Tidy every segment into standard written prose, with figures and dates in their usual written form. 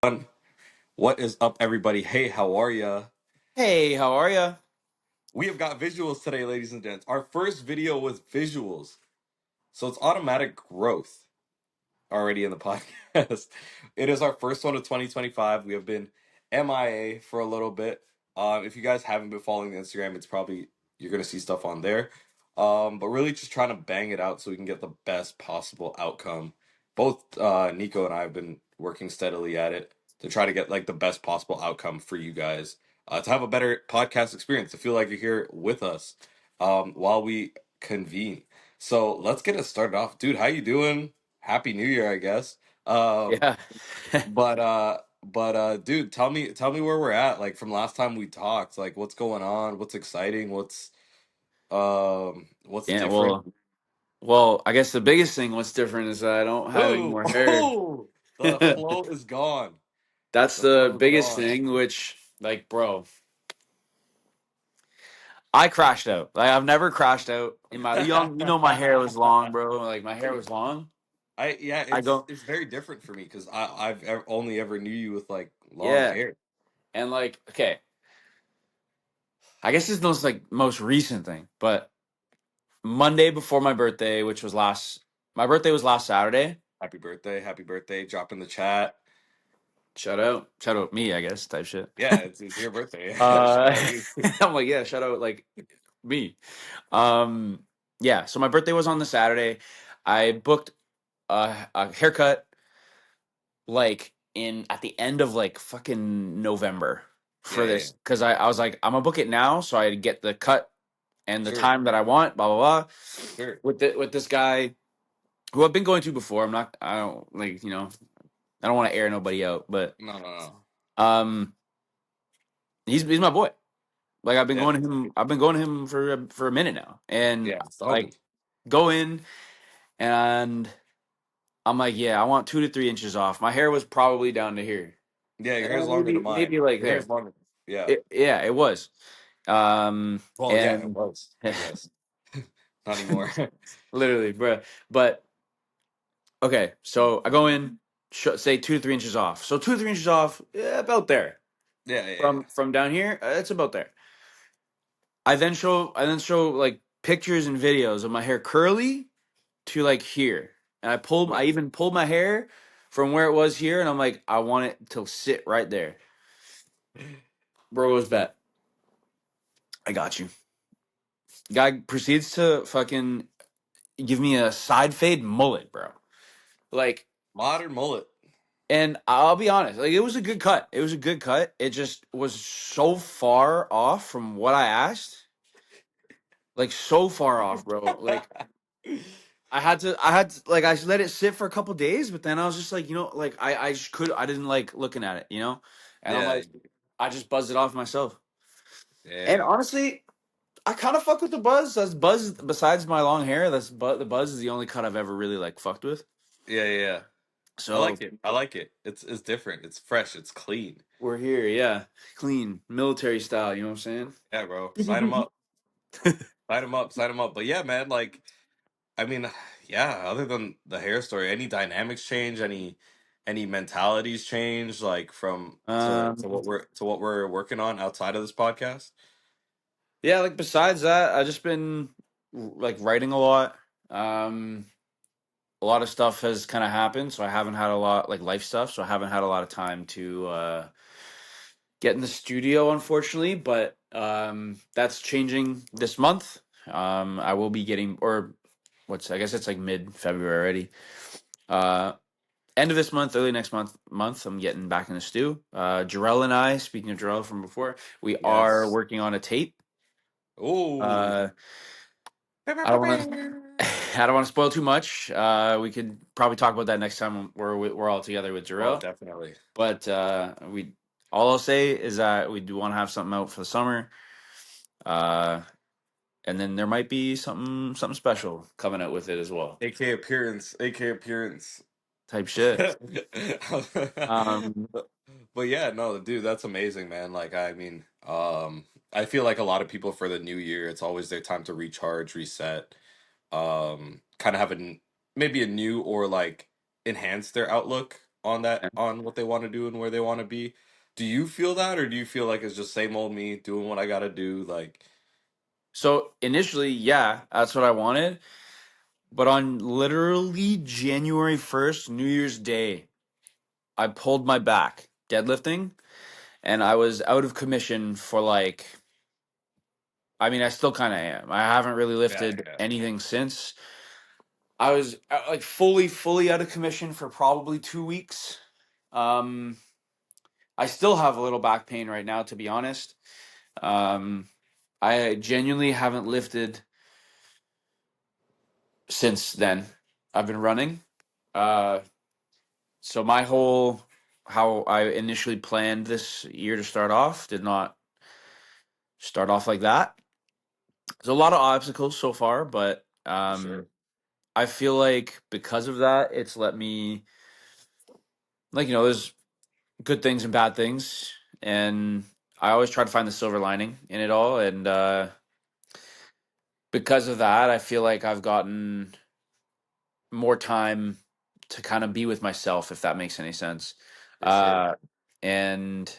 One. What is up, everybody? Hey, how are ya? Hey, how are ya? We have got visuals today, ladies and gents. Our first video was visuals, so it's automatic growth already in the podcast. It is our first one of 2025. We have been MIA for a little bit. If you guys haven't been following the Instagram, it's probably you're gonna see stuff on there. But really just trying to bang it out so we can get the best possible outcome. Both Nico and I have been working steadily at it to try to get like the best possible outcome for you guys. To have a better podcast experience, to feel like you're here with us while we convene. So let's get it started off. Dude, how you doing? Happy New Year, I guess. Um, Yeah. dude, tell me where we're at. Like from last time we talked, like what's going on, what's exciting, what's Yeah, different. I guess the biggest thing what's different is that I don't have any Oh, more hair. oh, the flow is gone. That's The the flow is biggest gone. thing, which bro, I crashed out. Like I've never crashed out in my my hair was long, bro. Like my hair was long. Yeah, I it's go, it's very different for me because only ever knew you with like long yeah. hair. And like, okay, I guess it's most recent thing, but Monday before my birthday, my birthday was last Saturday. Happy birthday! Drop in the chat. Shout out me, I guess, type shit. Yeah, it's your birthday. Shout Uh, out you. I'm like, yeah, shout out like me. Um, yeah. So my birthday was on the Saturday. I booked a haircut like in at the end of like fucking November Yeah, for yeah, yeah. this because I was like, I'm gonna book it now so I get the cut and the Sure, time that I want. Blah blah blah. sure. With this guy who I've been going to before. I don't like I don't want to air nobody out, but No, no, no. um, he's my boy. Like Yeah, I've been going to him for a minute now, and yeah, it's the like homie. go in and I'm like, yeah, I want 2 to 3 inches off. My hair was probably down to here, Yeah, your hair's longer than mine. maybe like Your hair's there. longer. Yeah. Yeah, it was. Well, yeah, it And was, I guess. Not anymore. literally, bruh. But okay, so I go in, say 2 to 3 inches off. So 2 to 3 inches off, yeah, about there. Yeah, yeah, yeah. From down here, it's about there. I then show like pictures and videos of my hair curly to like here. And I Right. even pulled my hair from where it was here and I'm like, I want it to sit right there. Bro goes bet. I got you. Guy proceeds to fucking give me a side fade mullet, bro. Like, Modern mullet. and I'll be honest, like it was a good cut. It was a good cut. It just was so far off from what I asked. Like so far off, bro. Like I had to, like, I let it sit for a couple days, but then I was just like, like I just I didn't like looking at it. And I'm Yeah, like, I just buzzed it off myself. And yeah, honestly, I kind of fuck with the buzz. That's buzz besides my long hair. The buzz is the only cut I've ever really like fucked with. yeah, yeah, yeah. I So like it. I like it. It's different. It's fresh. It's clean. we're here, yeah, clean military style. You know what Yeah, bro. I'm Sign them saying? up. Sign them up. Sign them up. But yeah, man, like I mean, yeah, other than the hair story, any dynamics change, any mentalities change like from to um, what we're working on outside of this podcast? yeah. Like besides that, I just been like writing a lot. Um, a lot of stuff has kind of happened, so I haven't had a lot like life stuff, so I haven't had a lot of time to get in the studio, unfortunately. But that's changing this month. I will be getting, or I guess it's like mid February already. Uh, End of this month, early next month, I'm getting back in the stew. Jarrell and I, speaking of Jarrell from before, we are Yes. working on a tape. Ooh. Uh, I don't want to. I don't want to spoil too much. We could probably talk about that next time we're all together with Oh, Jarrell. definitely. But we all I'll say is that we do want to have something out for the summer. Uh, and then there might be something special coming out with it as well. AK appearance. AK appearance. Type shit. but Um, but yeah, no, dude, that's amazing, man. Like, I mean, I feel like a lot of people for the new year, it's always their time to recharge, reset, kind of have maybe a new or like enhance their outlook on what they want to do and where they want to be. Do you feel that, or do you feel like it's just same old me doing what I gotta do? Like, So initially, yeah, that's what I wanted. But on literally January 1st, New Year's Day, I pulled my back deadlifting and I was out of commission for like, I mean, I still kind of am. I haven't really yeah, lifted yeah, anything since. I was like fully out of commission for probably 2 weeks. Um, I still have a little back pain right now, to be honest. Um, I genuinely haven't lifted since then. I've been running. Uh, so my whole how I initially planned this year to start off did not start off like that. There's a lot of obstacles so far, but for sure. I feel like because of that, it's let me like there's good things and bad things, and I always try to find the silver lining in it all, and because of that, I feel like I've gotten more time to kind of be with myself, if that makes any sense. For sure. Uh, and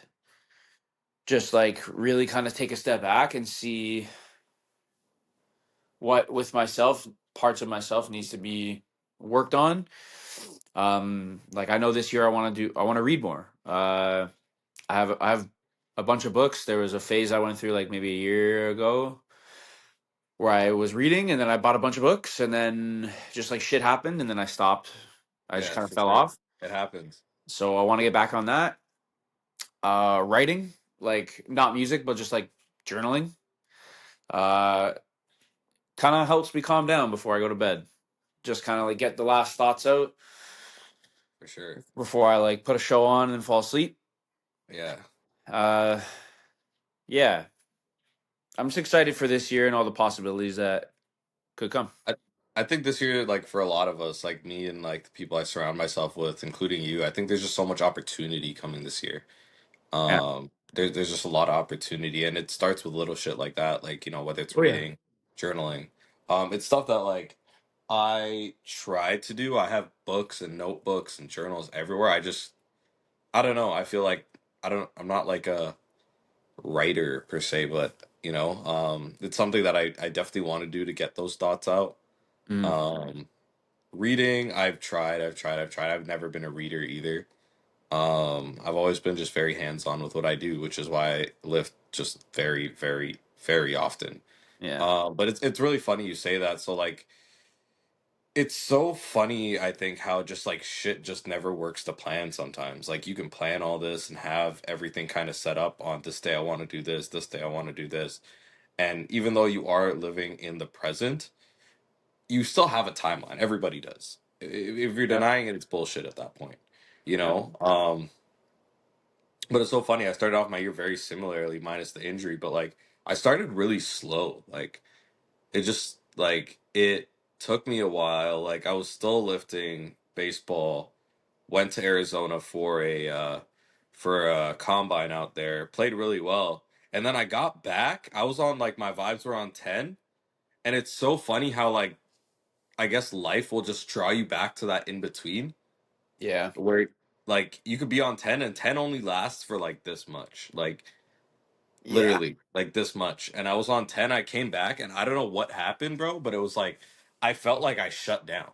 just like really kind of take a step back and see what with myself, parts of myself needs to be worked on. Like I know this year I want to read more. I have a bunch of books. There was a phase I went through like maybe a year ago where I was reading and then I bought a bunch of books and then just like shit happened and then I stopped. I just Yeah, kind of for fell sure. off. It happens. So I want to get back on that. Writing, like not music, but just like journaling. Uh, Kind of helps me calm down before I go to bed. Just kind of like get the last thoughts out For sure. before I like put a show on and fall asleep. Yeah. Uh, yeah, I'm just excited for this year and all the possibilities that could come. I I think this year, like for a lot of us, like me and like the people I surround myself with, including you, I think there's just so much opportunity coming this year. Yeah. There's just a lot of opportunity, and it starts with little shit like that, like whether it's Oh yeah. reading, journaling. It's stuff that like I try to do. I have books and notebooks and journals everywhere. I don't know. I feel like I'm not like a writer per se, but it's something that I definitely want to do to get those thoughts out. Mm, Um, Reading, I've tried. I've never been a reader either. I've always been just very hands-on with what I do, which is why I lift just very, very, very often. yeah. But it's really funny you say that. So like it's so funny, I think, how just like shit just never works to plan sometimes. Like you can plan all this and have everything kind of set up on this day I want to do this day I want to do this. And even though you are living in the present, you still have a timeline. Everybody does. If you're Yeah. denying it, it's bullshit at that point. You Yeah. know? But it's so funny. I started off my year very similarly, minus the injury, but like I started really slow. Like it just like it took me a while. Like I was still lifting baseball, went to Arizona for a combine out there, played really well. And then I got back. I was on like my vibes were on 10. And it's so funny how like I guess life will just draw you back to that in between Yeah. where like you could be on 10 and 10 only lasts for like this much. Like Yeah. literally like this much. And I was on 10, I came back and I don't know what happened, bro, but it was like I felt like I shut down.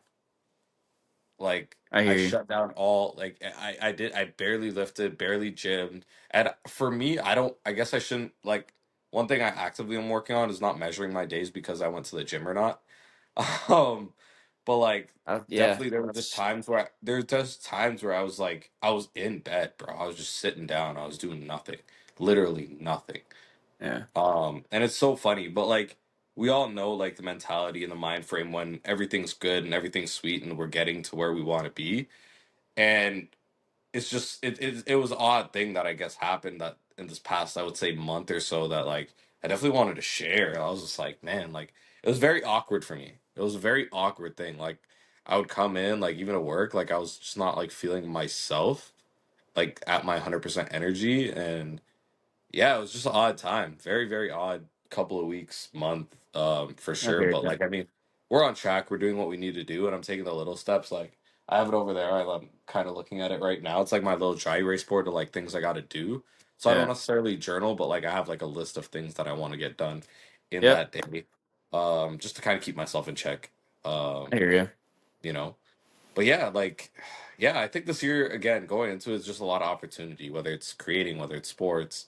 Like I I hear you. shut down all like I barely lifted, barely gymmed. And for me, I guess I shouldn't like one thing I actively am working on is not measuring my days because I went to the gym or not. Um but like Yeah. definitely That's there's just times where I was like I was in bed, bro. I was just sitting down. I was doing nothing. Literally nothing. yeah. And it's so funny, but like we all know like the mentality and the mind frame when everything's good and everything's sweet and we're getting to where we want to be. And it's just it was an odd thing that I guess happened that in this past I would say month or so that like I definitely wanted to share. I was just like, man, like it was very awkward for me. It was a very awkward thing. Like I would come in like even at work, like I was just not like feeling myself, like at my 100% energy. And yeah, it was just an odd time. Very, very odd couple of weeks, month, for I sure. hear But you. like, I mean, we're on track. We're doing what we need to do, and I'm taking the little steps. Like, I have it over there. I'm kind of looking at it right now. It's like my little dry erase board of like things I got to do. So I don't Yeah. necessarily journal, but like I have like a list of things that I want to get done in Yep. that day, just to kind of keep myself in check. I Um, hear you. you know, but yeah, like, yeah, I think this year again going into it is just a lot of opportunity, whether it's creating, whether it's sports,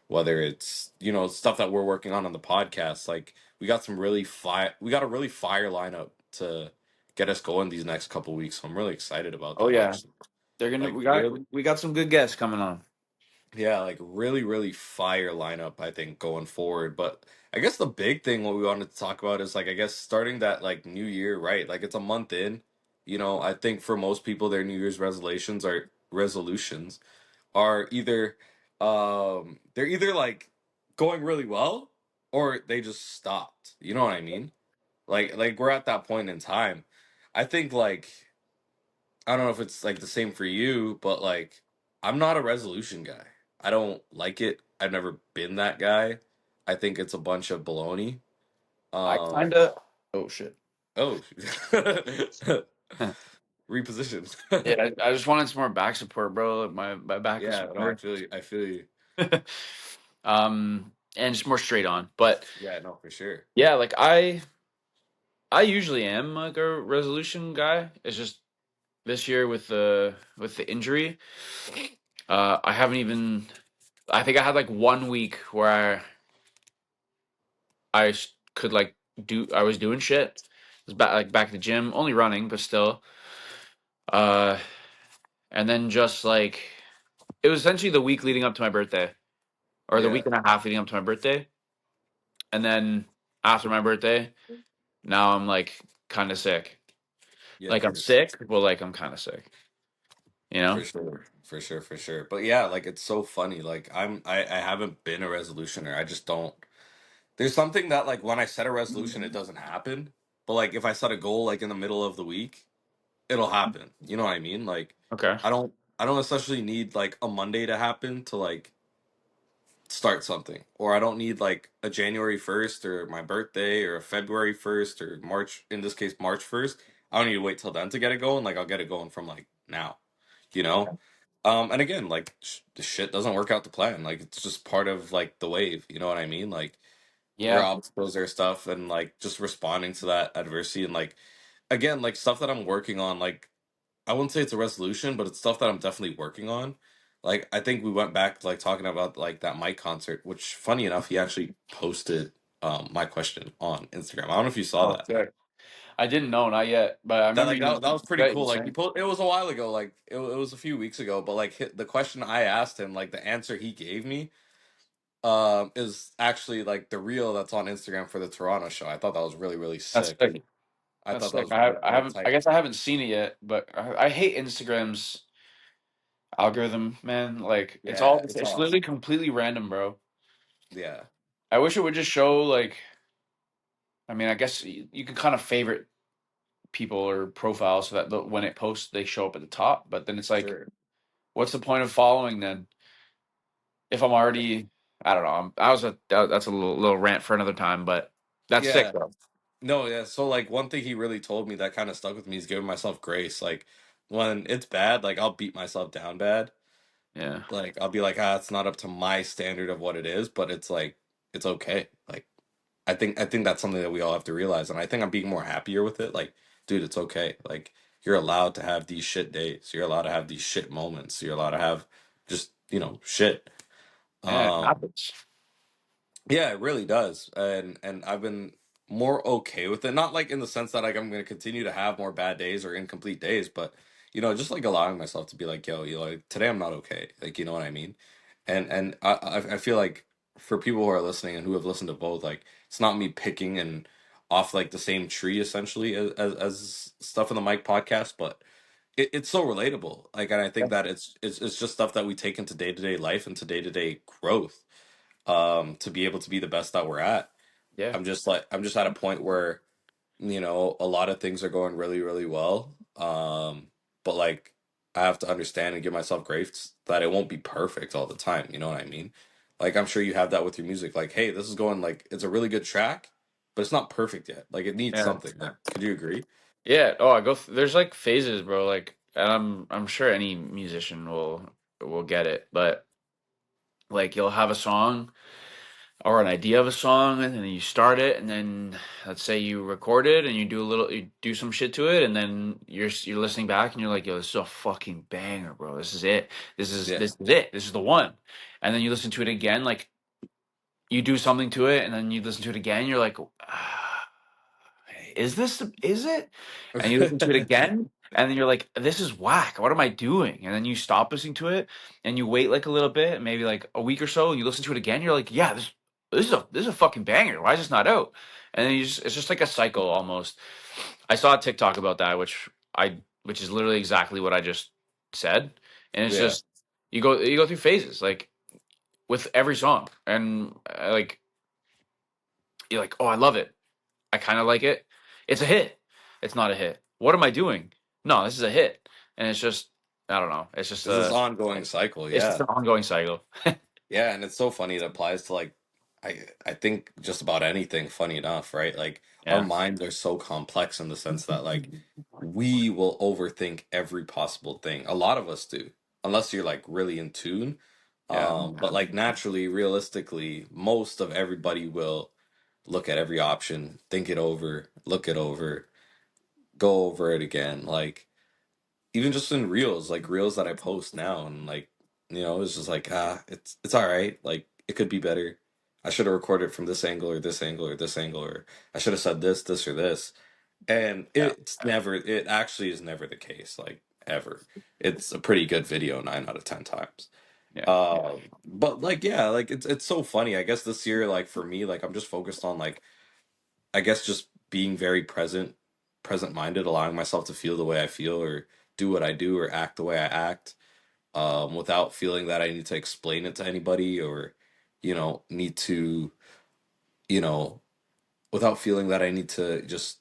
whether it's stuff that we're working on the podcast. Like we got a really fire lineup to get us going these next couple weeks. So I'm really excited about Oh that yeah. actually. They're gonna Like really, we got some good guests coming on. yeah, like really fire lineup, I think, going forward. But I guess the big thing what we wanted to talk about is like I guess starting that like new year, right? Like it's a month in. I think for most people their New Year's resolutions are either they're either like going really well or they just stopped. You know what I mean? Like we're at that point in time. I think like I don't know if it's like the same for you, but like I'm not a resolution guy. I don't like it. I've never been that guy. I think it's a bunch of baloney. I Um kind of. Oh shit. oh reposition. Yeah, I just wanted some more back support, bro. Like my back was Yeah, no, I hurt. feel you. I feel you. And just more straight on. But Yeah, no, for sure. yeah, like I usually am like a resolution guy. It's just this year with the injury, I haven't even. I think I had like 1 week where could like do. I was doing shit. I was back at the gym, only running, but still. Uh, and then just like it was essentially the week leading up to my birthday, or the Yeah. week and a half leading up to my birthday, and then after my birthday, now I'm like kind of sick. Yeah, Like I'm for sure. sick, but like I'm kind of sick. You know? For sure. For sure, for sure. But yeah, like it's so funny. Like I haven't been a resolutioner. I just don't there's something that like when I set a resolution it doesn't happen. But like if I set a goal like in the middle of the week, it'll happen. You know what I mean? Like Okay. I don't especially need like a Monday to happen to like start something. Or I don't need like a January 1st or my birthday or a February 1st or March in this case March 1st. I don't need to wait till then to get it going. Like I'll get it going from like now. You know? And again, like the shit doesn't work out to plan. Like it's just part of like the wave. You know what I mean? Like there are Yeah. obstacles, there are stuff, and like just responding to that adversity and like again, like stuff that I'm working on. Like I wouldn't say it's a resolution, but it's stuff that I'm definitely working on. Like I think we went back like talking about like that Mike concert, which funny enough, he actually posted my question on Instagram. I don't know if you saw Oh, that. good. I didn't know, not yet, but I That remember like you. that was pretty Yeah, you cool. Like saying. it was a while ago. Like it was a few weeks ago. But like the question I asked him, like the answer he gave me, is actually like the reel that's on Instagram for the Toronto show. I thought that was really That's sick. sick. I That's thought that sick. was really, I really haven't. I tight. guess I haven't seen it yet, but I hate Instagram's algorithm, man. Like Yeah, it's it's literally awesome. completely random, bro. Yeah, I wish it would just show like. I mean, I guess you can kind of favorite people or profiles so that when it posts, they show up at the top. But then it's like, sure. what's the point of following then? If I'm already, I don't know. That's a little rant for another time, but that's sick Yeah. though. No, yeah. So like one thing he really told me that kind of stuck with me is giving myself grace. Like when it's bad, like I'll beat myself down bad. Yeah, Like I'll be like, it's not up to my standard of what it is, but it's like it's okay. Like I think that's something that we all have to realize, and I think I'm being more happier with it. Like, dude, it's okay. Like you're allowed to have these shit days. You're allowed to have these shit moments. You're allowed to have just shit. yeah, it Um, happens. yeah, it really does. And I've been more okay with it. Not like in the sense that like I'm gonna continue to have more bad days or incomplete days, but just like allowing myself to be like, yo, like today I'm not okay. Like, you know what I mean? And I feel like for people who are listening and who have listened to both, like it's not me picking and off like the same tree essentially as stuff in the Mike podcast, but it's so relatable. Like, and I think that it's just stuff that we take into day to day life and to day to day growth, to be able to be the best that we're at. Yeah, I'm just at a point where a lot of things are going really well, but like I have to understand and give myself grace that it won't be perfect all the time. You know what I mean? Like I'm sure you have that with your music. Like, hey, this is going like it's a really good track, but it's not perfect yet. Like it needs yeah, something. Like, could you agree? Yeah. Oh, there's like phases, bro. Like, and I'm sure any musician will get it, but like you'll have a song or an idea of a song, and then you start it, and then let's say you record it and you do some shit to it, and then you're listening back and you're like, yo, this is a fucking banger, bro. This is it. Yeah. This is it. This is the one. And then you listen to it again, like you do something to it, and then you listen to it again, you're like, is it? And you listen to it again, and then you're like, this is whack. What am I doing? And then you stop listening to it, and you wait like a little bit, maybe like a week or so, and you listen to it again. You're like, yeah, this is a fucking banger. Why is this not out? And then it's just like a cycle almost. I saw a TikTok about that, which is literally exactly what I just said, and it's Yeah. just you go through phases like with every song, and like you're like, oh, I love it. I kind of like it. It's a hit. It's not a hit. What am I doing? No, this is a hit. And it's just, I don't know. It's this ongoing cycle. It's just Yeah. an ongoing cycle. Yeah, and it's so funny. It applies to like I think just about anything, funny enough, right? Like our Yeah. minds are so complex in the sense that like we will overthink every possible thing. A lot of us do, unless you're like really in tune. Yeah. But like naturally, realistically, most of everybody will look at every option, think it over, look it over, go over it again. Like even just in reels, like reels that I post now, and like it's just like it's all right. Like it could be better. I should have recorded from this angle or this angle or this angle, or I should have said this or this. And Yeah. it actually is never the case, like ever. It's a pretty good video 9 out of 10 times. Yeah. But like yeah, like it's so funny. I guess this year, like for me, like I'm just focused on like I guess just being very present minded, allowing myself to feel the way I feel or do what I do or act the way I act, without feeling that I need to explain it to anybody or, need to, you know, without feeling that I need to just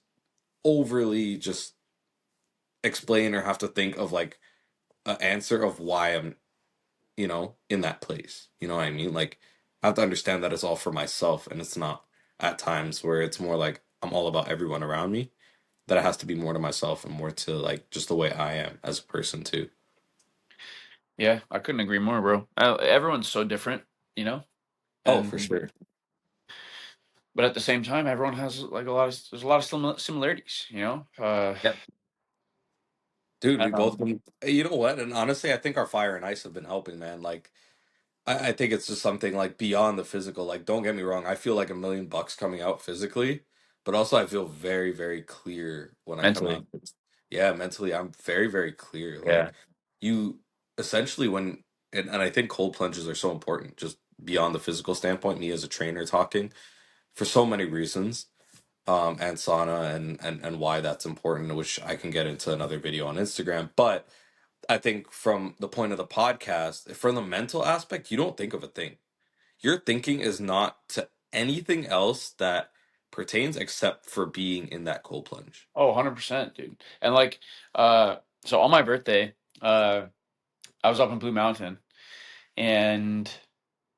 overly just explain or have to think of like an answer of why I'm, in that place. You know what I mean? Like I have to understand that it's all for myself and it's not at times where it's more like I'm all about everyone around me that it has to be more to myself and more to like just the way I am as a person too. Yeah. I couldn't agree more, bro. Everyone's so different, you know? Oh, for And, sure. but at the same time, everyone has like there's a lot of similarities, you know? Yep. Dude, I we both don't know. been, you know what? And honestly, I think our fire and ice have been helping, man. Like, I think it's just something like beyond the physical. Like, don't get me wrong, I feel like $1 million coming out physically, but also I feel very, very clear when I come Mentally. out. Yeah, mentally, I'm very, very clear. Like, Yeah. you essentially, and I think cold plunges are so important, just beyond the physical standpoint, me as a trainer talking, for so many reasons, and sauna and why that's important, which I can get into another video on Instagram. But I think from the point of the podcast, from the mental aspect, you don't think of a thing. Your thinking is not to anything else that pertains except for being in that cold plunge. Oh, 100%, dude. And like, so on my birthday, I was up in Blue Mountain and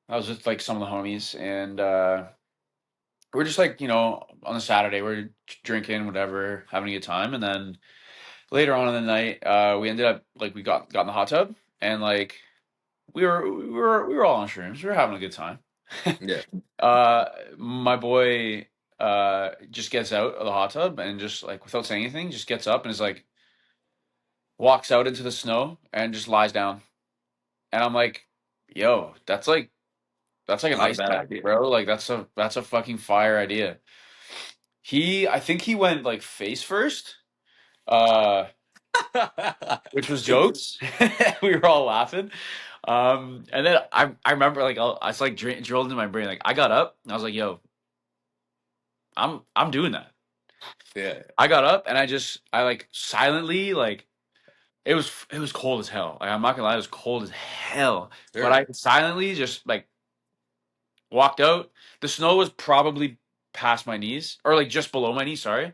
I was with like some of the homies, and we're just like, on a Saturday, we're drinking, whatever, having a good time. And then later on in the night, we ended up like got in the hot tub, and like we were all on shrooms. We were having a good time. Yeah. uh, my boy just gets out of the hot tub and just like without saying anything, just gets up and is like walks out into the snow and just lies down. And I'm like, yo, that's like an Not a ice bad pack, idea. bro. Like that's a fucking fire idea. I think he went like face first, uh, which was jokes. We were all laughing. And then I remember like I was like drilled into my brain. Like I got up and I was like, yo, I'm doing that. Yeah, I got up and I like silently like it was cold as hell. Like I'm not gonna lie, it was cold as hell. But I sure. silently just like walked out. The snow was probably past my knees or like just below my knees, sorry.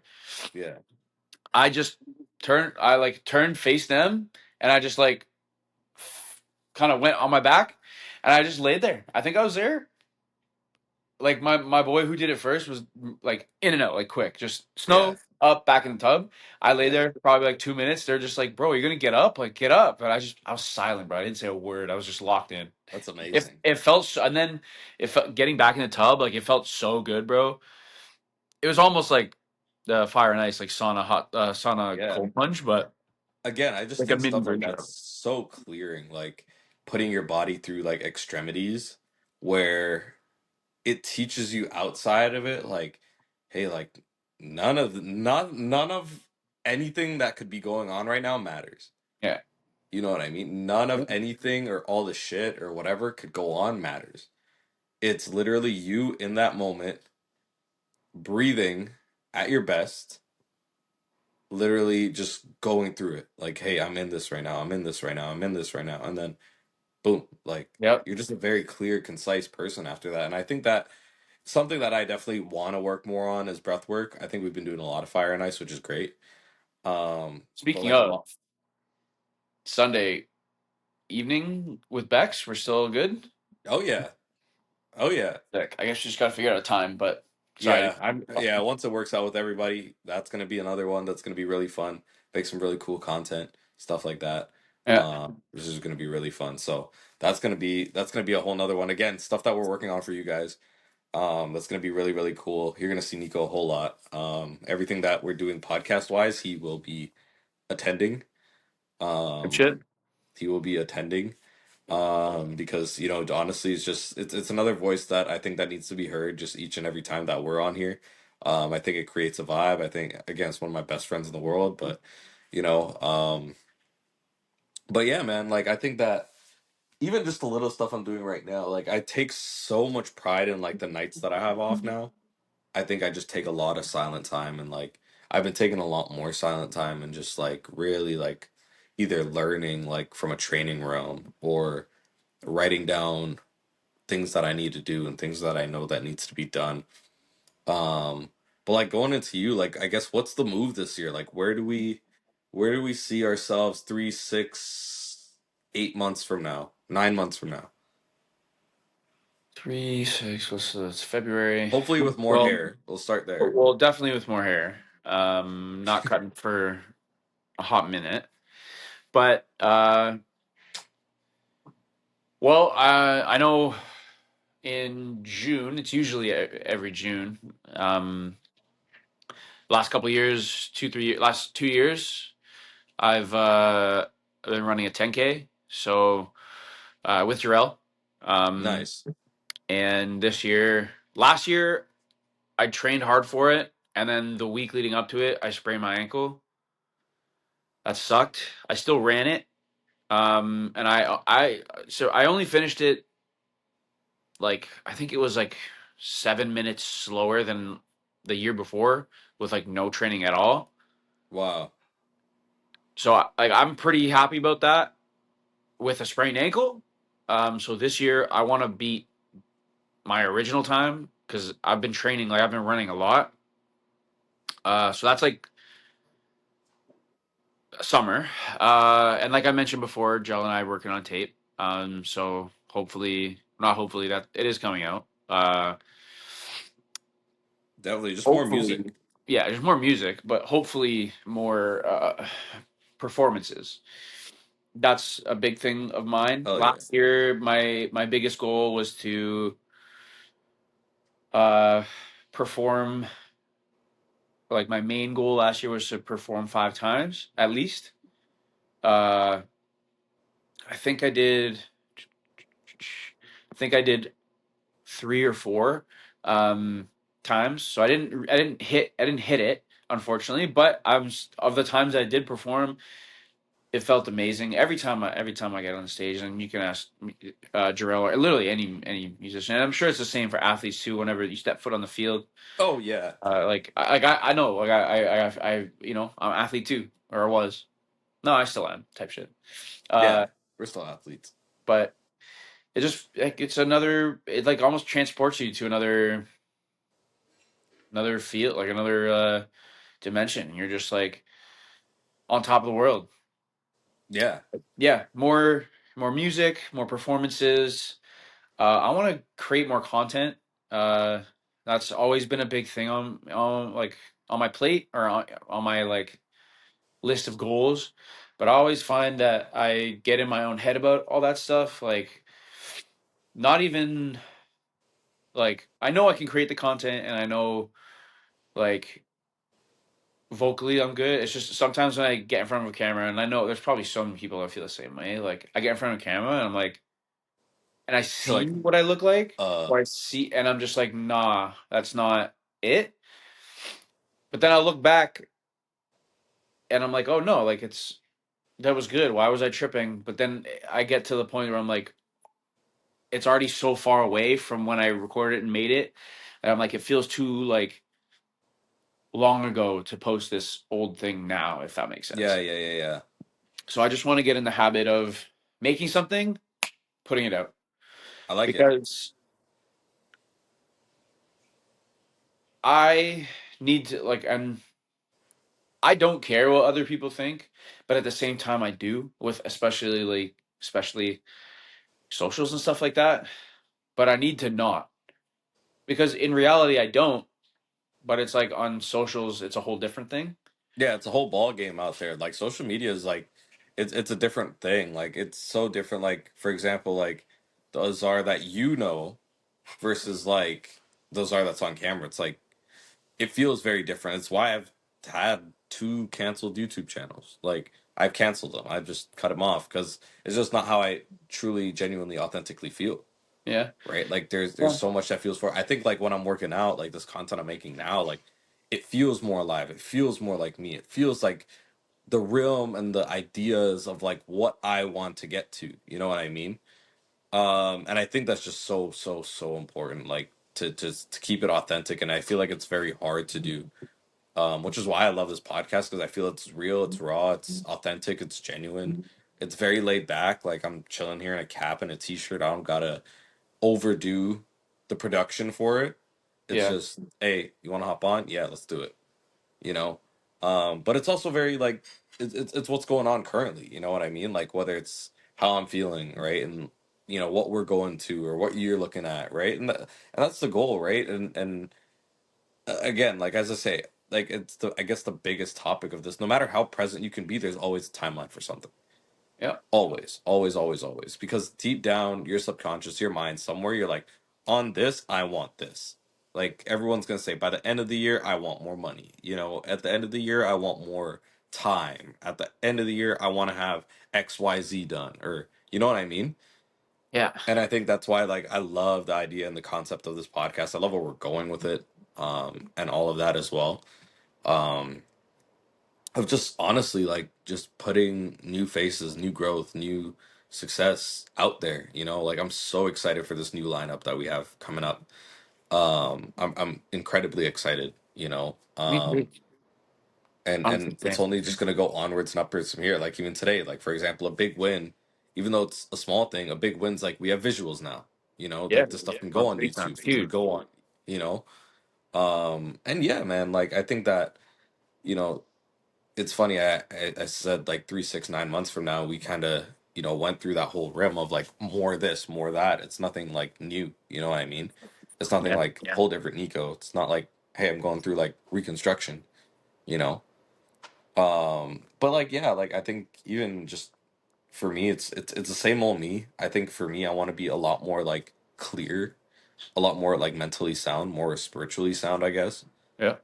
Yeah. I just I like turned face them and I just like kind of went on my back and I just laid there. I think I was there like my boy who did it first was like in and out, like quick, just Yeah, snow up, back in the tub. I lay yeah, there for probably like 2 minutes. They're just like, bro, you're gonna get up, like get up. And I was silent, bro. I didn't say a word. I was just locked in. that's If amazing. it felt, and then getting back in the tub, like it felt so good, bro. It was almost like the fire and ice, like sauna Yeah. cold plunge, but Again, I just like a think mini stuff like version that's of so clearing, like putting your body through like extremities where it teaches you outside of it, like, hey, like none of anything that could be going on right now matters. it. You know what I mean? None of Yeah. anything or all the shit or whatever could go on matters. It's literally you in that moment, breathing at your best, literally just going through it. Like, hey, I'm in this right now. I'm in this right now. I'm in this right now. And then boom, like Yep. you're just a very clear, concise person after that. And I think that something that I definitely want to work more on is breath work. I think we've been doing a lot of fire and ice, which is great. But Speaking like a of lot. Sunday evening with Bex, we're still good. Oh yeah. Oh yeah. Sick. I guess you just gotta figure out a time. But sorry, Yeah. I'm Yeah. Once it works out with everybody, that's gonna be another one that's gonna be really fun. Make some really cool content, stuff like that. yeah. This is gonna be really fun. So that's gonna be a whole nother one. Again, stuff that we're working on for you guys. That's gonna be really, really cool. You're gonna see Nico a whole lot. Everything that we're doing podcast wise, he will be attending. Good shit. Um, he will be attending. Because honestly, it's another voice that I think that needs to be heard just each and every time that we're on here. I think it creates a vibe. I think again, it's one of my best friends in the world, but you know, um, but yeah, man, like I think that even just the little stuff I'm doing right now, like I take so much pride in like the nights that I have off now. I think I just take a lot of silent time and like I've been taking a lot more silent time and just like really like either learning like from a training realm or writing down things that I need to do and things that I know that needs to be done. But like going into you, like I guess what's the move this year? Like where do we see ourselves 3, 6, 8 months from now, 9 months from now? 3, 6. It's February. Hopefully with more Well, hair. We'll start there. well, definitely with more hair. Not cutting for a hot minute, but well, I know in June. It's usually every June. Last couple of years, 2, 3 last 2 years, I've been running a 10K. So with Jarrell, um, Nice. and last year, I trained hard for it, and then the week leading up to it, I sprained my ankle. That sucked. I still ran it, and so I only finished it like I think it was like 7 minutes slower than the year before with like no training at all. Wow. So like I'm pretty happy about that with a sprained ankle. So this year I want to beat my original time because I've been training, like I've been running a lot. So that's like summer. And like I mentioned before, Joe and I are working on tape. So hopefully, not hopefully, that it is coming out. Definitely just more Hopefully, music. yeah, there's more music, but hopefully more performances. That's a big thing of mine. Oh yeah. Last year, my biggest goal was to uh, perform. Like my main goal last year was to perform 5 times at least. Uh, I think I did. I think I did 3 or 4 um, times. So I didn't hit it unfortunately. But of the times I did perform, it felt amazing every time I get on stage. And you can ask Jarrell or literally any musician. And I'm sure it's the same for athletes too. Whenever you step foot on the field, Oh yeah. I know I'm an athlete too, or I was. No, I still am type shit. Yeah. Uh, We're still athletes. but it just like it like almost transports you to another field, like another dimension. You're just like on top of the world. Yeah. Yeah, more music, more performances. I want to create more content. Uh, that's always been a big thing on like on my plate or on my like list of goals. But I always find that I get in my own head about all that stuff. Like, not even like I know I can create the content, and I know like vocally I'm good. It's just sometimes when I get in front of a camera, and I know there's probably some people that feel the same way. Like I get in front of a camera and I'm like, and I You're see like, what I look like, uh, or I see, and I'm just like, nah, that's not it. But then I look back and I'm like, oh no, like it's that was good. Why was I tripping? But then I get to the point where I'm like, it's already so far away from when I recorded it and made it. And I'm like, it feels too like long ago to post this old thing now, if that makes yeah, sense. yeah, yeah, yeah. So I just want to get in the habit of making something, putting it out. I like it. Because I need to like, and I don't care what other people think, but at the same time I do with especially socials and stuff like that. But I need to not. Because in reality I don't, but it's like on socials it's a whole different thing. Yeah, it's a whole ball game out there. Like social media is like, it's a different thing. Like it's so different. Like for example, like the Azar that you know versus like the Azar that's on camera. It's like it feels very different. It's why I've had two canceled YouTube channels. Like I've canceled them. I've just cut them off because it's just not how I truly, genuinely, authentically feel. Yeah. Right? Like there's Yeah. so much that feels for. I think like when I'm working out, like this content I'm making now, like it feels more alive. It feels more like me. It feels like the realm and the ideas of like what I want to get to. You know what I mean? And I think that's just so important. Like to keep it authentic, and I feel like it's very hard to do. Which is why I love this podcast because I feel it's real, it's raw, it's authentic, it's genuine, it's very laid back. Like I'm chilling here in a cap and a t-shirt. I don't gotta overdo the production for it. It's Yeah. just, hey, you want to hop on? Yeah, let's do it. You know, but it's also very like it's what's going on currently. You know what I mean? Like whether it's how I'm feeling, right, and what we're going to or what you're looking at, right, and that's the goal, right, and again, like as I say, like it's the I guess the biggest topic of this. No matter how present you can be, there's always a timeline for something. Yeah. Always, always, always, always. Because deep down, your subconscious, your mind, somewhere, you're like, on this, I want this. Like everyone's gonna say, by the end of the year, I want more money. At the end of the year, I want more time. At the end of the year, I want to have XYZ done, or you know what I mean? Yeah. And I think that's why, like, I love the idea and the concept of this podcast. I love where we're going with it, and all of that as well. Um, of just honestly like just putting new faces, new growth, new success out there. Like I'm so excited for this new lineup that we have coming up. I'm incredibly excited. Me too. And Honestly, it's same. only just gonna go onwards and upwards from here. Like even today, like for example, a big win, even though it's a small thing, a big win's like we have visuals now. Yeah. Like this stuff can go Oh, on big time. YouTube. It can Huge. go on. You know, and yeah, man. Like I think that you know it's funny. I said like 3, 6, 9 months from now, we kind of went through that whole rim of like more this, more that. It's nothing like new. You know what I mean? It's nothing Yeah. like whole different Nico. It's not like hey, I'm going through like reconstruction. You know. But like yeah, like I think even just for me, it's the same old me. I think for me, I want to be a lot more like clear, a lot more like mentally sound, more spiritually sound, I guess. Yeah.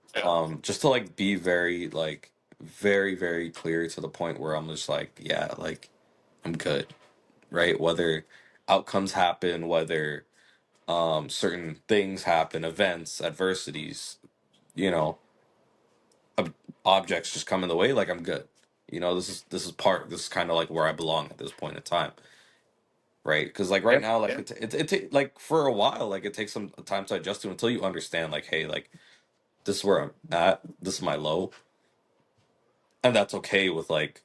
Just to like be very like very very clear to the point where I'm just like yeah, like I'm good, right? Whether outcomes happen, whether certain things happen, events, adversities, you know ob- objects just come in the way, like I'm good. This is kind of like where I belong at this point in time, right? Because like right Yeah. now, like like for a while, like it takes some time to adjust to until you understand, like hey, like this is where I'm at, this is my low, and that's okay with like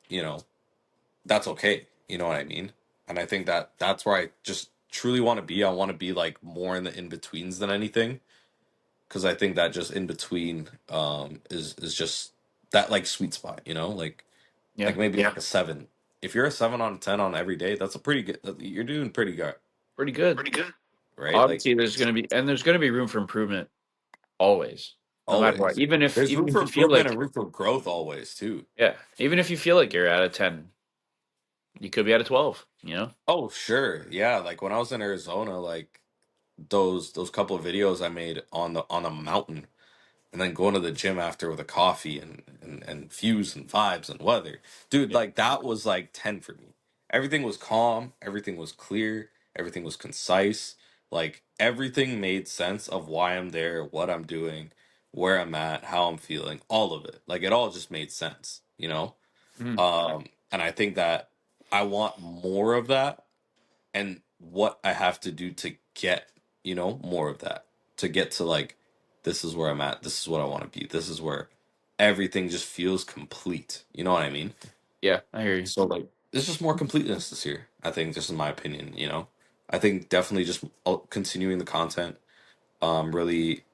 that's okay. You know what I mean? And I think that that's where I just truly want to be. I want to be like more in the in betweens than anything, because I think that just in between is just that like sweet spot. Like Yeah. maybe like a 7. If you're a 7 on 10 on every day, that's a pretty good. You're doing pretty good. Pretty good. Pretty good. right? Like Obviously, there's gonna be room for improvement always, no matter what. always. There's room Even if for you feel improvement like and room for growth always too. yeah, even if you feel like you're at a 10, you could be at a 12. You know. Oh, sure. Yeah, like when I was in Arizona, like those couple of videos I made on the mountain and then going to the gym after with a coffee and fuse and vibes and weather. Dude, Yeah. like that was like 10 for me. Everything was calm, everything was clear, everything was concise. Like everything made sense of why I'm there, what I'm doing, where I'm at, how I'm feeling, all of it. Like it all just made sense, you know? Mhm. And I think that I want more of that and what I have to do to get, more of that. To get to like this is where I'm at, this is what I want to be. This is where everything just feels complete. You know what I mean? Yeah, I hear you. So like there's just more completeness this year. I think just in my opinion. I think definitely just continuing the content, really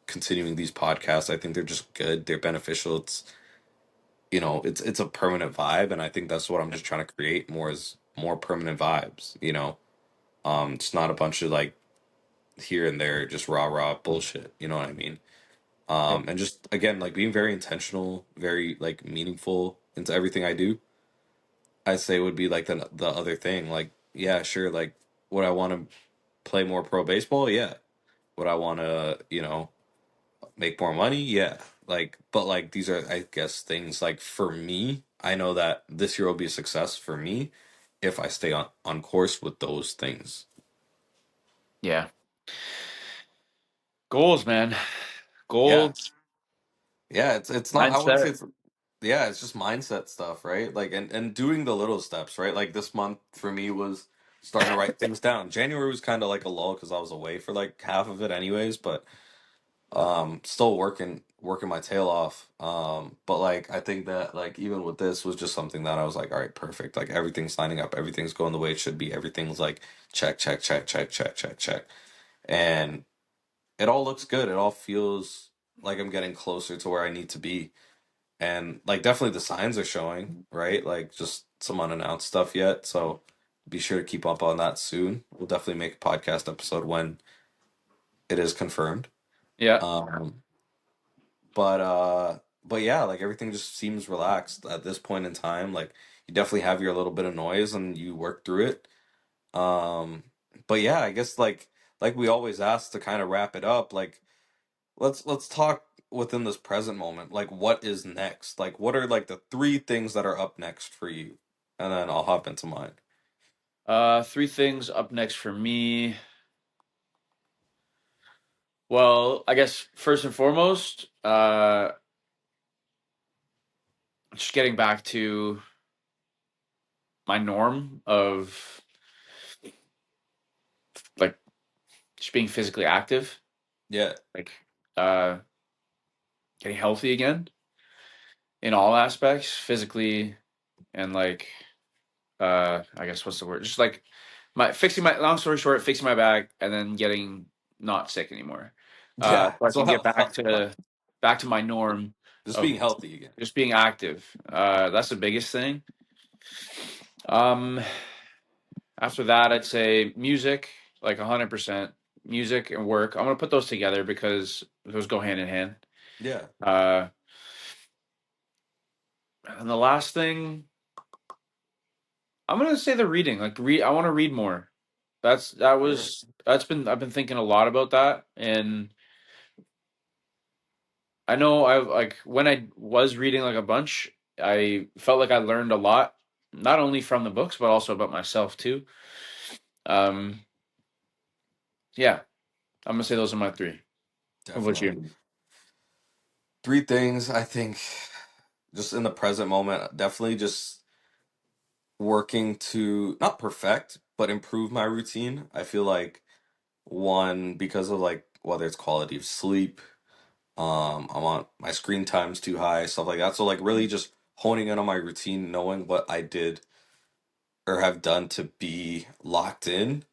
continuing these podcasts. I think they're just good. They're beneficial. It's a permanent vibe and I think that's what I'm just trying to create more is more permanent vibes. It's not a bunch of like here and there, just rah rah bullshit. You know what I mean? Yeah. And just again, like being very intentional, very like meaningful into everything I do. I say would be like the other thing. Like, yeah, sure. Like, would I want to play more pro baseball? Yeah. Would I want to, make more money? Yeah. Like, but like these are, I guess, things like for me. I know that this year will be a success for me if I stay on course with those things. Yeah. Goals, man. Yeah. Goals, Yeah, it's not I wouldn't say mindset. it's yeah, it's just mindset stuff, right? Like and doing the little steps, right? Like this month for me was starting to write things down. January was kind of like a lull because I was away for like half of it anyways, but still working my tail off. But like I think that like even with this was just something that I was like, all right, perfect. Like everything's lining up, everything's going the way it should be. Everything's like check, check, check, check, check, check, check. And it all looks good. It all feels like I'm getting closer to where I need to be and like definitely the signs are showing, right? Like just some unannounced stuff yet. So be sure to keep up on that soon. We'll definitely make a podcast episode when it is confirmed. Yeah. Um, but yeah, like everything just seems relaxed at this point in time. Like you definitely have your little bit of noise and you work through it. Um, but yeah, I guess like we always ask to kind of wrap it up, like let's talk within this present moment. Like what is next? Like what are like the three things that are up next for you? And then I'll hop into mine. Three things up next for me. Well, I guess first and foremost, just getting back to my norm of like just being physically active, Yeah. like uh getting healthy again in all aspects, physically and like I guess what's the word? Just like my fixing my long story short, fixing my back and then getting not sick anymore. Yeah. So I So can get health, health, back to my norm just of being healthy again. just being active. That's the biggest thing. Um, After that, I'd say music, like 100%. Music and work. I'm gonna put those together because those go hand in hand. Yeah. Uh, and the last thing, I'm gonna say the reading. Like read, I want to read more. Sure. I've been thinking a lot about that, and I know I like when I was reading like a bunch, I felt like I learned a lot, not only from the books but also about myself too. Um, yeah, I'm gonna say those are my three. What about you? Definitely. Three things I think just in the present moment, definitely just working to not perfect, but improve my routine. I feel like one, because of like whether it's quality of sleep, I want my screen time's too high, stuff like that. So like really just honing in on my routine, knowing what I did or have done to be locked in,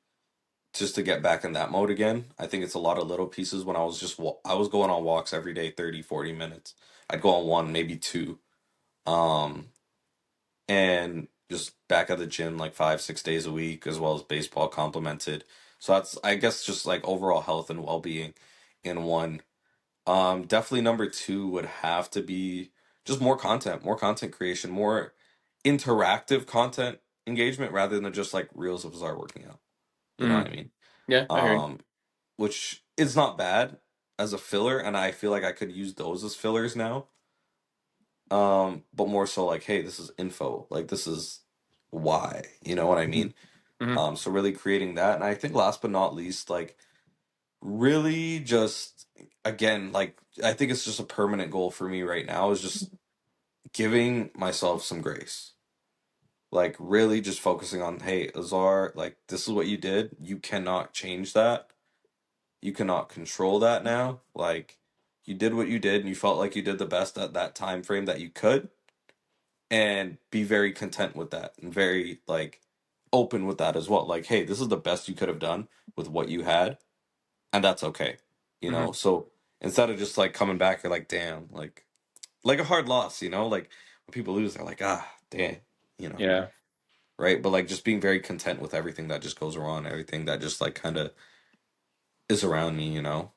just to get back in that mode again. I think it's a lot of little pieces when I was I was going on walks every day, 30, 40 minutes. I'd go on one, maybe two. Um, and just back at the gym like 5, 6 days a week, as well as baseball complemented. So that's, I guess, just like overall health and well-being in one. Definitely number two would have to be just more content creation, more interactive content engagement rather than just like reels of Bizarre working out. You know what Mm. I mean? Yeah, I hear you. Um, which is not bad as a filler, and I feel like I could use those as fillers now. But more so like, hey, this is info. Like this is why. You know what I mean? Mm-hmm. So really creating that, and I think last but not least, like really just again, like I think it's just a permanent goal for me right now is just giving myself some grace. Like really just focusing on, hey, Azar, like this is what you did. You cannot change that. You cannot control that now. Like you did what you did and you felt like you did the best at that time frame that you could, and be very content with that and very like open with that as well. Like, hey, this is the best you could have done with what you had, and that's okay. You Mm-hmm. know? So instead of just like coming back, you're like, damn, like a hard loss, you know? Like when people lose, they're like, ah, damn, you know, Yeah. right? But like just being very content with everything that just goes around, everything that just like kind of is around me, you know?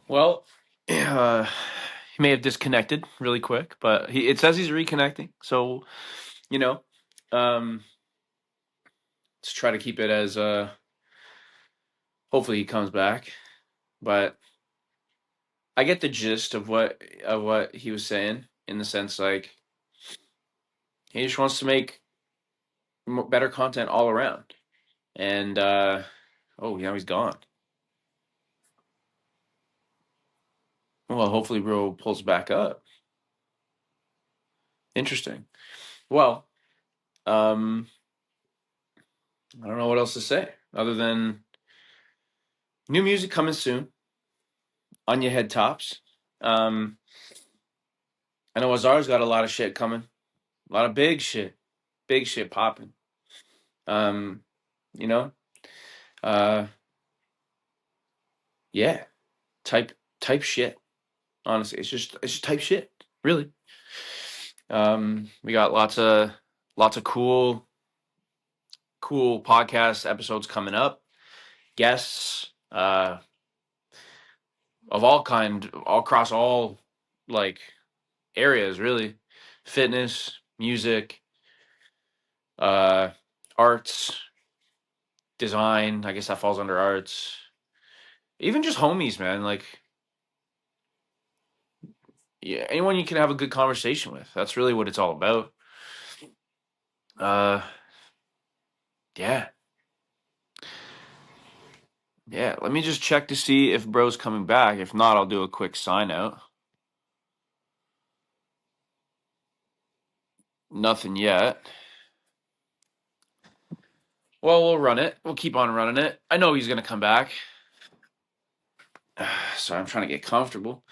Well, he may have disconnected really quick, but it says he's reconnecting. So, you know, um, let's try to keep it as hopefully he comes back. But I get the gist of what he was saying in the sense like he just wants to make better content all around. And oh, now he's gone. Well, hopefully bro pulls back up. Interesting. Well, um I don't know what else to say other than new music coming soon on your head tops. Um I know Azar's got a lot of shit coming. A lot of big shit. Big shit popping. Um, you know? Uh yeah, type type shit. Honestly, it's just type shit. Really. We got lots of cool podcast episodes coming up. Guests of all kind, all across all like areas, really. Fitness, music, uh, arts, design. I guess that falls under arts. Even just homies, man. Like, yeah, anyone you can have a good conversation with. That's really what it's all about. Uh, yeah, yeah. Let me just check to see if bro's coming back. If not, I'll do a quick sign out. Nothing yet. Well, we'll run it. We'll keep on running it. I know he's gonna come back. Sorry, I'm trying to get comfortable.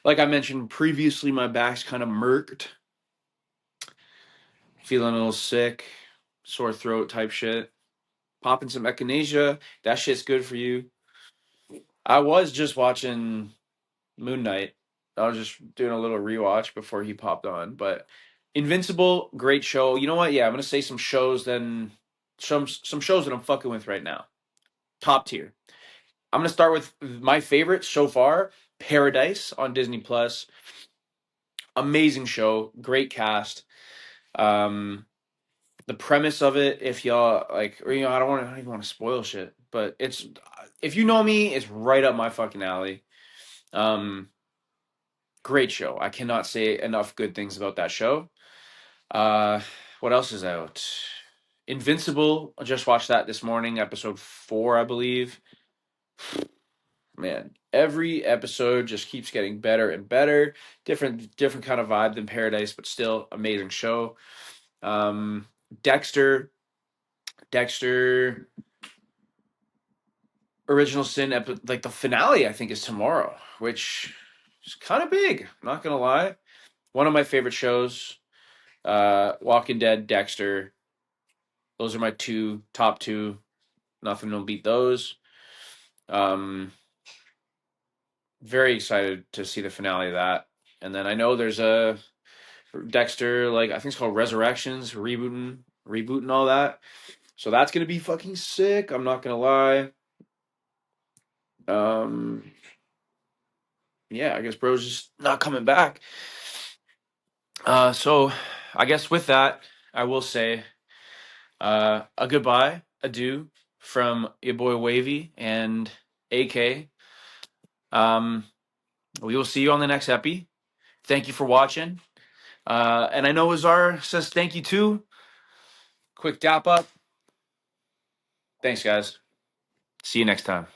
Like I mentioned previously, my back's kind of murked. Feeling a little sick, sore throat type shit. Popping some echinacea. That shit's good for you. I was just watching Moon Knight. I was just doing a little rewatch before he popped on. But Invincible, great show. You know what? Yeah, I'm gonna say some shows then some shows that I'm fucking with right now. Top tier. I'm gonna start with my favorite so far, Paradise on Disney Plus. Amazing show, great cast. Um, the premise of it, if y'all like, or I don't even want to spoil shit, but it's if you know me, it's right up my fucking alley. Um, great show. I cannot say enough good things about that show. Uh, what else is out? Invincible. I just watched that this morning, episode 4, I believe. Man, every episode just keeps getting better and better. Different kind of vibe than Paradise, but still amazing show. Um, Dexter, Dexter, Original Sin, like the finale, I think is tomorrow, which is kind of big. Not gonna lie, one of my favorite shows. Walking Dead, Dexter. Those are my top two. Nothing will beat those. Um, very excited to see the finale of that. And then I know there's a Dexter, like I think it's called Resurrections, rebooting all that. So that's gonna be fucking sick. I'm not gonna lie. Um, yeah, I guess bro's just not coming back. So I guess with that, I will say a goodbye, adieu from your boy Wavy and AK. Um, we will see you on the next epi. Thank you for watching. And I know Azar says thank you too. Quick dap up. Thanks, guys. See you next time.